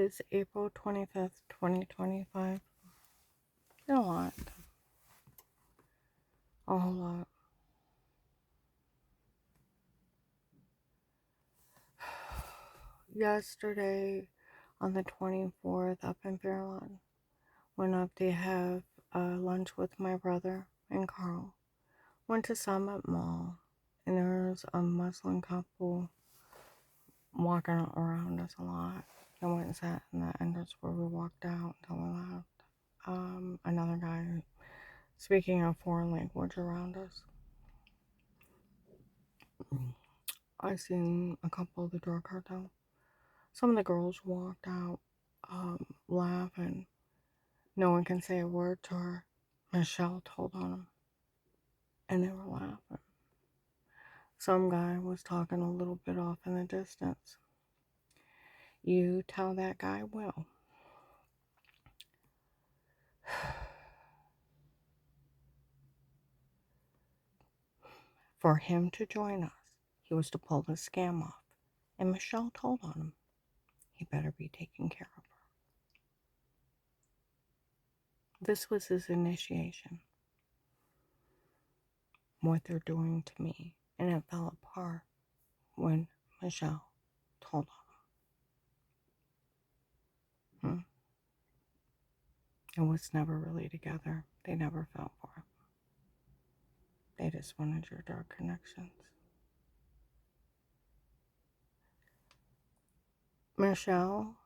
is April 25th, 2025. A lot. A whole lot. Yesterday, on the 24th, up in Fairlawn, went up to have lunch with my brother and Carl. Went to Summit Mall, and there was a Muslim couple walking around us a lot. I went and sat in the entrance where we walked out until we left. Another guy speaking a foreign language around us. I seen a couple of the drug cartel. Some of the girls walked out laughing. No one can say a word to her. Michelle told on them, and they were laughing. Some guy was talking a little bit off in the distance. You tell that guy Will. For him to join us, he was to pull the scam off. And Michelle told on him, he better be taking care of her. This was his initiation. What they're doing to me. And it fell apart when Michelle told on him. It was never really together. They never fell for it. They just wanted your drug connections. Michelle,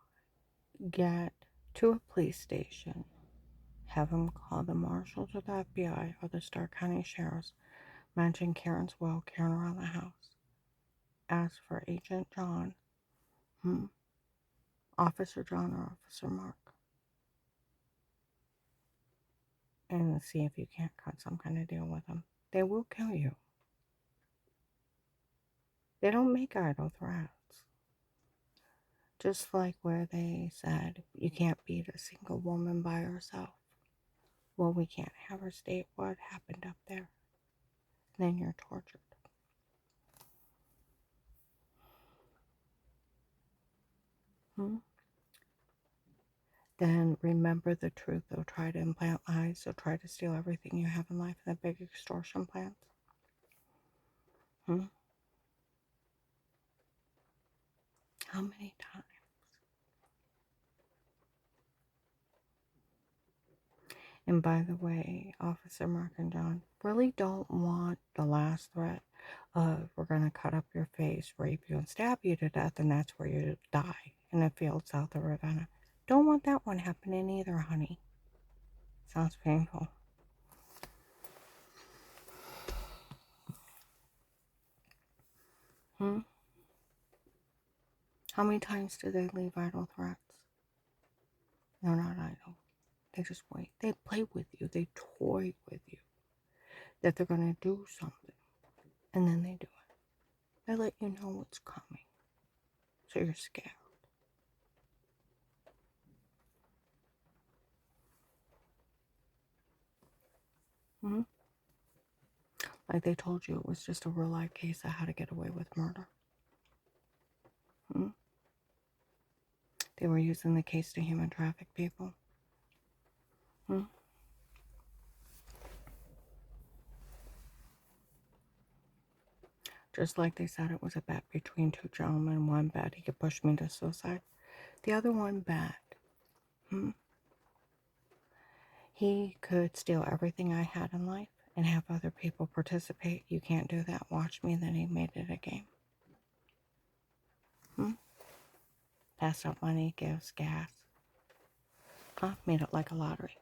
get to a police station. Have them call the marshals or the FBI or the Stark County Sheriff's. Mention Karen's will, Karen around the house. Ask for Agent John. Officer John or Officer Mark. And see if you can't cut some kind of deal with them. They will kill you. They don't make idle threats. Just like where they said you can't beat a single woman by herself. Well, we can't have her state what happened up there. And then you're tortured. Then remember the truth. They'll try to implant lies. They'll try to steal everything you have in life in the big extortion plans. How many times? And by the way, Officer Mark and John really don't want the last threat of we're going to cut up your face, rape you, and stab you to death, and that's where you die in a field south of Ravenna. Don't want that one happening either, honey. Sounds painful. How many times do they leave idle threats? They're not idle. They just wait. They play with you. They toy with you. That they're going to do something. And then they do it. They let you know what's coming. So you're scared. Like they told you it was just a real life case of how to get away with murder. They were using the case to human traffic people. Just like they said it was a bet between two gentlemen. One bet he could push me to suicide. The other one bet he could steal everything I had in life and have other people participate. You can't do that. Watch me. Then he made it a game. Passed out money, gifts, gas. Made it like a lottery.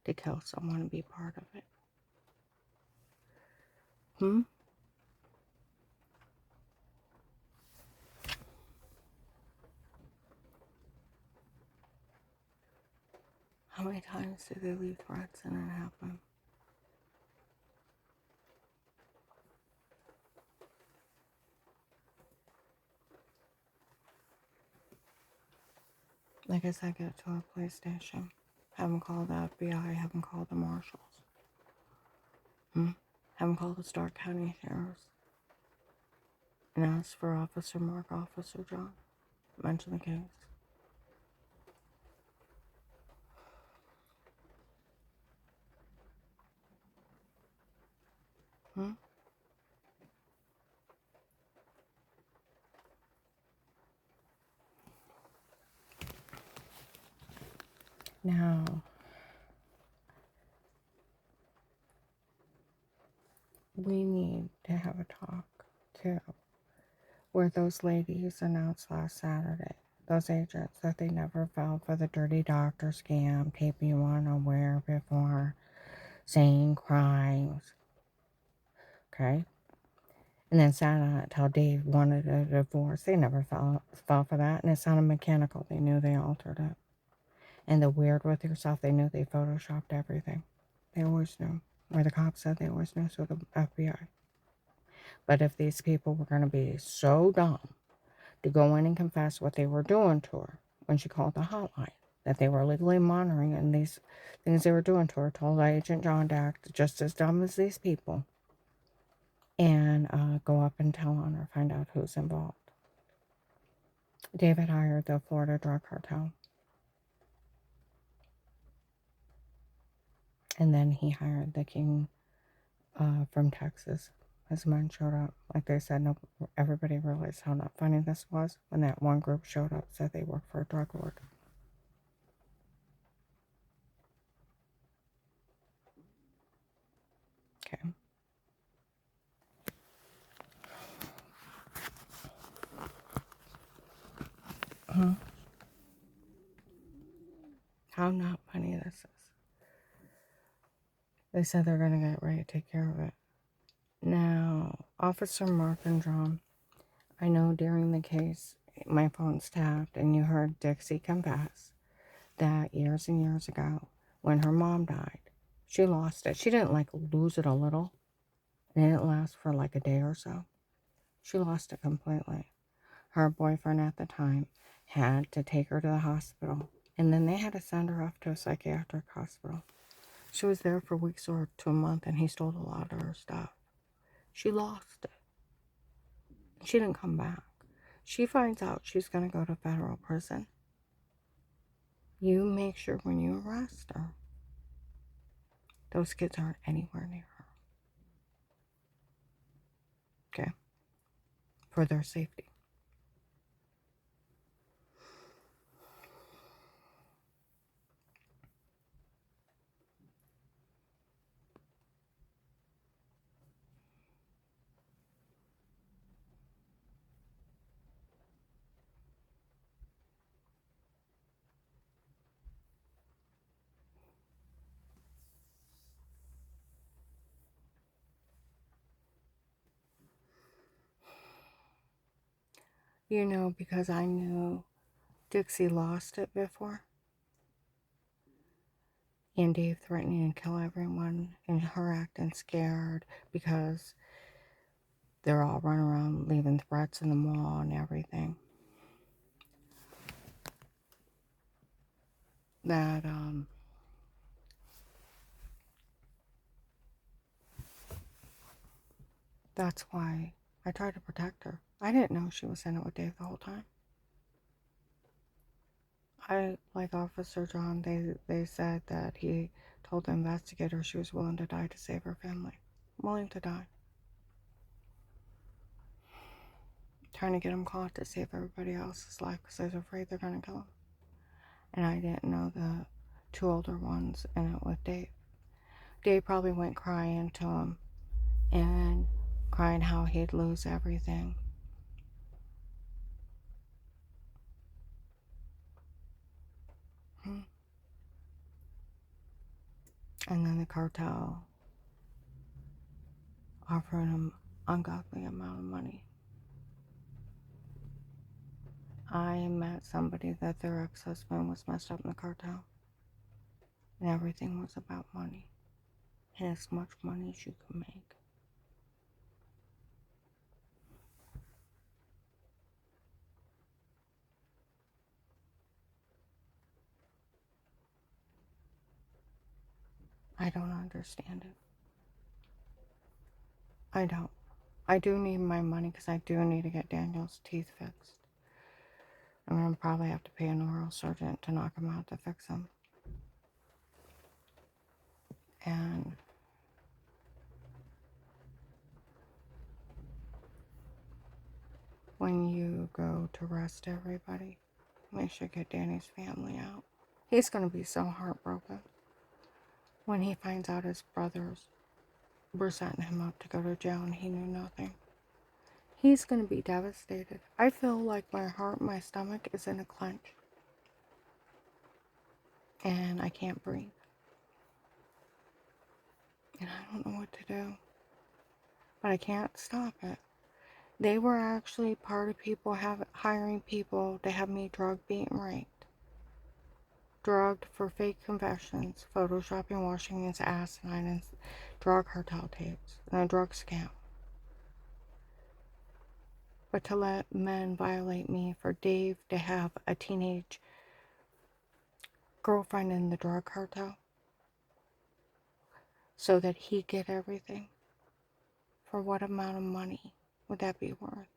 To kill someone and be part of it. How many times do they leave threats and it happen? Like I said, get to a police station. Have them call the FBI. Have them call the marshals. Have them call the Stark County Sheriffs. And ask for Officer Mark, Officer John. mention the case. Hmm? Now, we need to have a talk, too, where those ladies announced last Saturday, those agents, that they never fell for the dirty doctor scam, taping you unaware before saying crimes, okay? And then Santa tell Dave wanted a divorce. They never fell for that, and it sounded mechanical. They knew they altered it. And the weird with yourself, they knew they photoshopped everything. They always knew. Where the cops said they always knew, so the FBI. But if these people were going to be so dumb to go in and confess what they were doing to her when she called the hotline, that they were legally monitoring and these things they were doing to her, told Agent John to act just as dumb as these people and go up and tell on her, find out who's involved. David hired the Florida drug cartel. And then he hired the king from Texas. His men showed up. Like they said, no, everybody realized how not funny this was when that one group showed up, said they worked for a drug lord. Okay. How not funny this is. They said they're going to get ready to take care of it. Now, Officer Mark and John, I know during the case, my phone's tapped and you heard Dixie confess that years and years ago, when her mom died, she lost it. She didn't like lose it a little. It didn't last for like a day or so. She lost it completely. Her boyfriend at the time had to take her to the hospital, and then they had to send her off to a psychiatric hospital. She was there for weeks or to a month, and he stole a lot of her stuff. She lost it. She didn't come back. She finds out she's going to go to federal prison. You make sure when you arrest her, those kids aren't anywhere near her. Okay? For their safety. You know, because I knew Dixie lost it before. And Dave threatening to kill everyone, and her acting scared because they're all running around leaving threats in the mall and everything. That's why I tried to protect her. I didn't know she was in it with Dave the whole time. Like Officer John, they said that he told the investigator she was willing to die to save her family. Willing to die. Trying to get him caught to save everybody else's life because I was afraid they're going to kill him. And I didn't know the two older ones in it with Dave. Dave probably went crying to him and crying how he'd lose everything. And then the cartel offering him ungodly amount of money. I met somebody that their ex-husband was messed up in the cartel. And everything was about money. And as much money as you could make. I don't understand it. I don't. I do need my money because I do need to get Daniel's teeth fixed. I'm going to probably have to pay a neurosurgeon to knock him out to fix him. And when you go to arrest everybody, make sure you get Danny's family out. He's going to be so heartbroken when he finds out his brothers were setting him up to go to jail and he knew nothing. He's going to be devastated. I feel like my heart, my stomach is in a clench. And I can't breathe. And I don't know what to do. But I can't stop it. They were actually part of people hiring people to have me drugged, beaten, raped. Drugged for fake confessions, photoshopping Washington's asinine and drug cartel tapes, and a drug scam. But to let men violate me for Dave to have a teenage girlfriend in the drug cartel so that he get everything, for what amount of money would that be worth?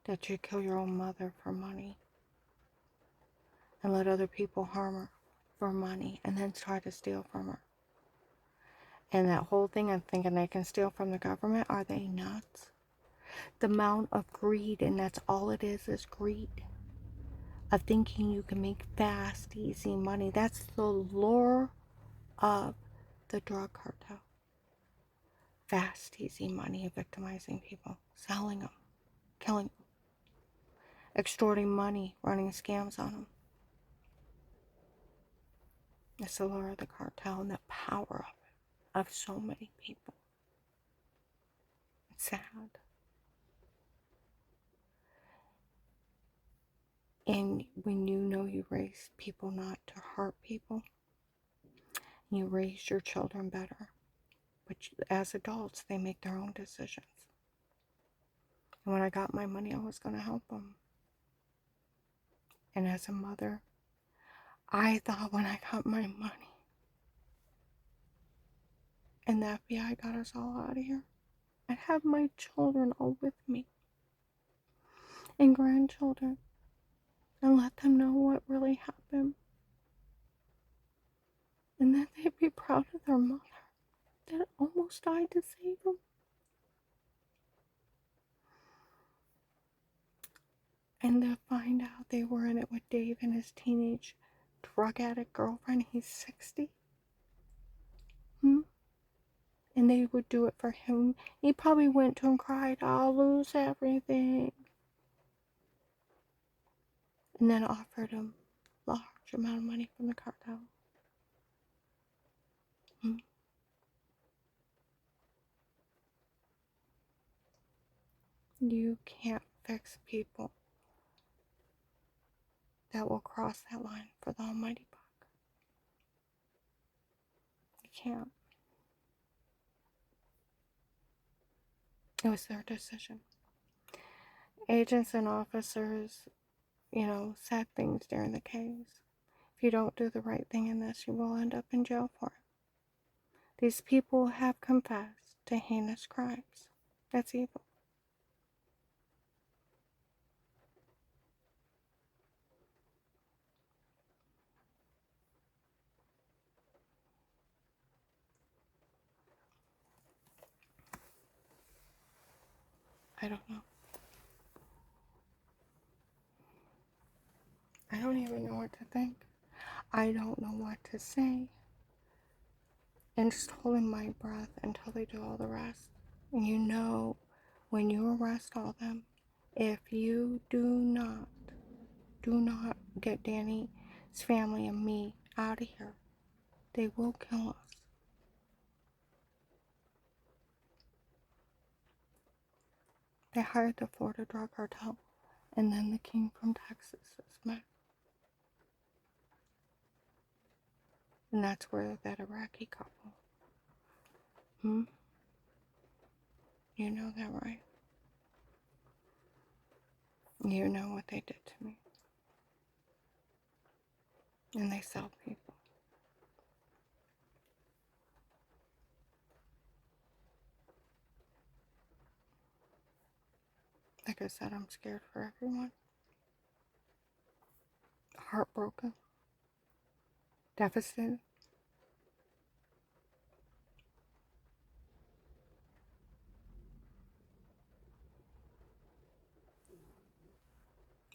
That you kill your own mother for money and let other people harm her for money and then try to steal from her. And that whole thing of thinking they can steal from the government, are they nuts? The amount of greed, and that's all it is greed. Of thinking you can make fast, easy money. That's the lure of the drug cartel. Fast, easy money, victimizing people, selling them, killing them, extorting money, running scams on them. It's the lure of the cartel and the power of it, of so many people. It's sad. And when you know you raise people not to hurt people, you raise your children better. But as adults, they make their own decisions. And when I got my money, I was going to help them. And as a mother, I thought when I got my money and the FBI got us all out of here, I'd have my children all with me and grandchildren and let them know what really happened. And then they'd be proud of their mother that almost died to save them. And to find out they were in it with Dave and his teenage drug addict girlfriend. He's 60. And they would do it for him. He probably went to him and cried, I'll lose everything. And then offered him a large amount of money from the cartel. You can't fix people that will cross that line for the almighty buck. You can't. It was their decision. Agents and officers, said things during the case. If you don't do the right thing in this, you will end up in jail for it. These people have confessed to heinous crimes. That's evil. I don't know. I don't even know what to think. I don't know what to say. And just holding my breath until they do all the rest. And when you arrest all them, if you do not get Danny's family and me out of here, they will kill us. They hired the Florida drug cartel, and then the king from Texas is met. And that's where that Iraqi couple. You know that, right? You know what they did to me. And they sell people. Like I said, I'm scared for everyone. heartbroken, devastated.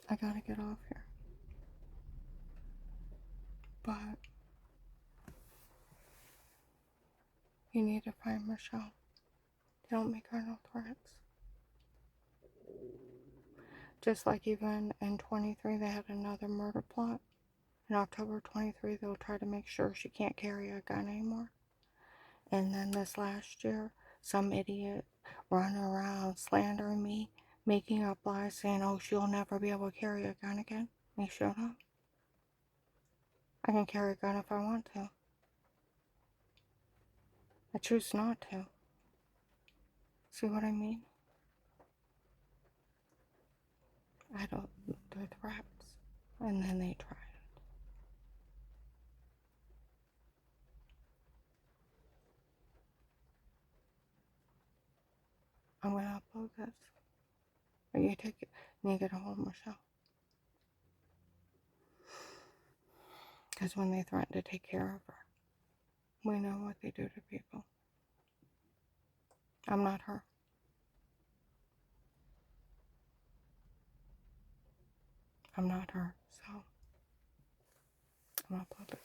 I gotta get off here. But you need to find Michelle. Don't make her no threats. Just like even in 23, they had another murder plot. In October 23, they'll try to make sure she can't carry a gun anymore. And then this last year, some idiot running around slandering me, making up lies, saying, oh, she'll never be able to carry a gun again. Me shut up. I can carry a gun if I want to. I choose not to. See what I mean? I don't do threats. And then they try it. I'm gonna upload this. Or you take it and you get a hold of Michelle. Because when they threaten to take care of her, we know what they do to people. I'm not her. I'm not her. So, I'm gonna upload it.